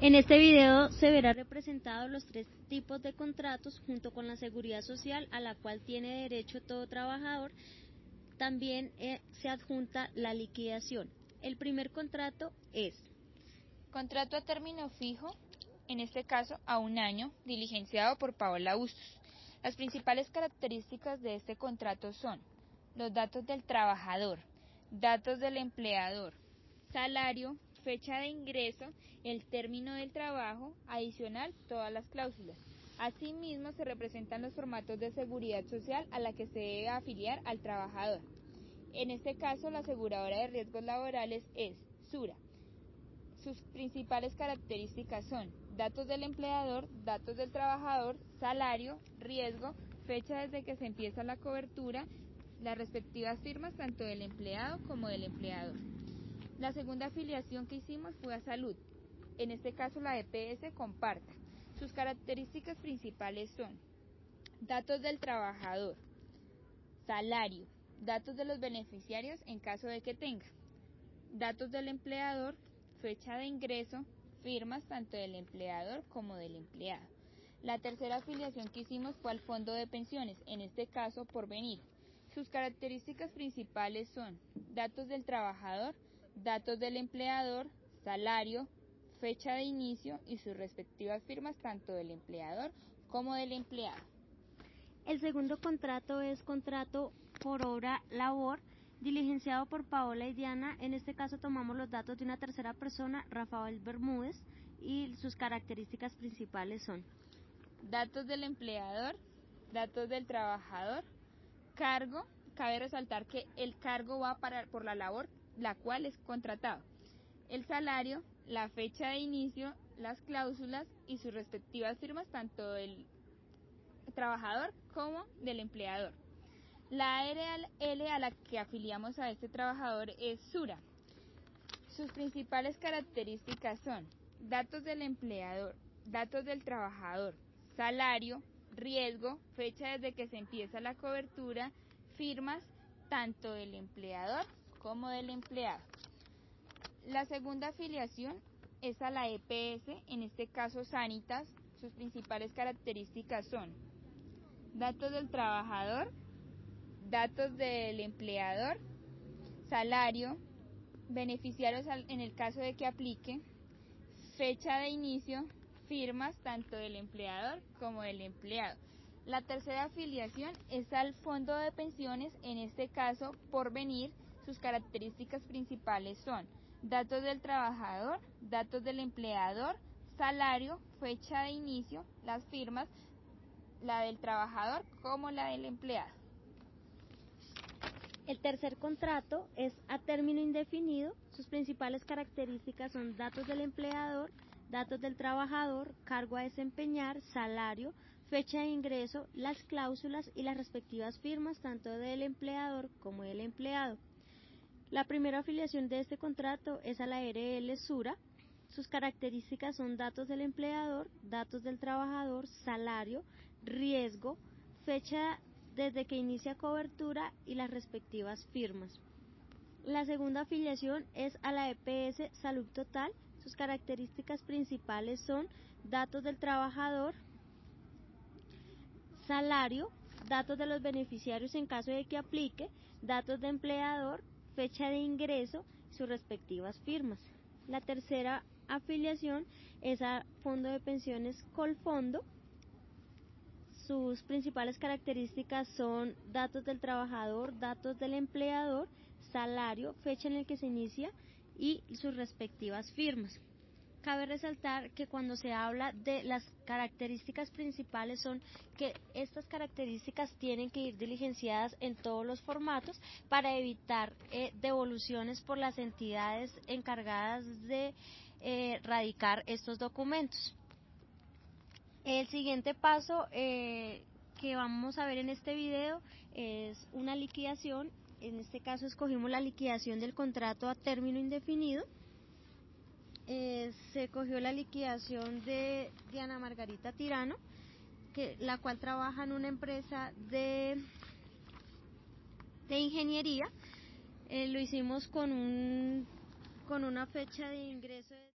En este video se verá representados los tres tipos de contratos junto con la seguridad social a la cual tiene derecho todo trabajador. También se adjunta la liquidación. El primer contrato es contrato a término fijo, en este caso a 1 año, diligenciado por Paola Bustos. Las principales características de este contrato son los datos del trabajador, datos del empleador, salario, fecha de ingreso, el término del trabajo, adicional todas las cláusulas. Asimismo, se representan los formatos de seguridad social a la que se debe afiliar al trabajador. En este caso, la aseguradora de riesgos laborales es Sura. Sus principales características son datos del empleador, datos del trabajador, salario, riesgo, fecha desde que se empieza la cobertura, las respectivas firmas tanto del empleado como del empleador. La segunda afiliación que hicimos fue a salud, en este caso la EPS Comparta. Sus características principales son datos del trabajador, salario, datos de los beneficiarios en caso de que tenga, datos del empleador, fecha de ingreso, firmas tanto del empleador como del empleado. La tercera afiliación que hicimos fue al fondo de pensiones, en este caso Porvenir. Sus características principales son datos del trabajador, datos del empleador, salario, fecha de inicio y sus respectivas firmas tanto del empleador como del empleado. el segundo contrato es contrato por obra labor, diligenciado por Paola y Diana. En este caso tomamos los datos de una tercera persona, Rafael Bermúdez, y sus características principales son datos del empleador, datos del trabajador, cargo. Cabe resaltar que el cargo va por la labor la cual es contratado, el salario, la fecha de inicio, las cláusulas y sus respectivas firmas tanto del trabajador como del empleador. La ARL a la que afiliamos a este trabajador es Sura. Sus principales características son datos del empleador, datos del trabajador, salario, riesgo, fecha desde que se empieza la cobertura, firmas tanto del empleador como del empleado. La segunda afiliación es a la EPS, en este caso Sanitas. Sus principales características son datos del trabajador, datos del empleador, salario, beneficiarios en el caso de que aplique, fecha de inicio, firmas tanto del empleador como del empleado. La tercera afiliación es al fondo de pensiones, en este caso Porvenir. Sus características principales son datos del trabajador, datos del empleador, salario, fecha de inicio, las firmas, la del trabajador como la del empleado. El tercer contrato es a término indefinido. Sus principales características son datos del empleador, datos del trabajador, cargo a desempeñar, salario, fecha de ingreso, las cláusulas y las respectivas firmas tanto del empleador como del empleado. La primera afiliación de este contrato es a la ARL Sura. Sus características son datos del empleador, datos del trabajador, salario, riesgo, fecha desde que inicia cobertura y las respectivas firmas. La segunda afiliación es a la EPS Salud Total. Sus características principales son datos del trabajador, salario, datos de los beneficiarios en caso de que aplique, datos de empleador, fecha de ingreso y sus respectivas firmas. La tercera afiliación es a Fondo de Pensiones Colfondo. Sus principales características son datos del trabajador, datos del empleador, salario, fecha en la que se inicia y sus respectivas firmas. Cabe resaltar que cuando se habla de las características principales son que estas características tienen que ir diligenciadas en todos los formatos para evitar devoluciones por las entidades encargadas de radicar estos documentos. El siguiente paso que vamos a ver en este video es una liquidación. En este caso escogimos la liquidación del contrato a término indefinido. Se cogió la liquidación de Diana Margarita Tirano, la cual trabaja en una empresa de ingeniería. Lo hicimos con una fecha de ingreso de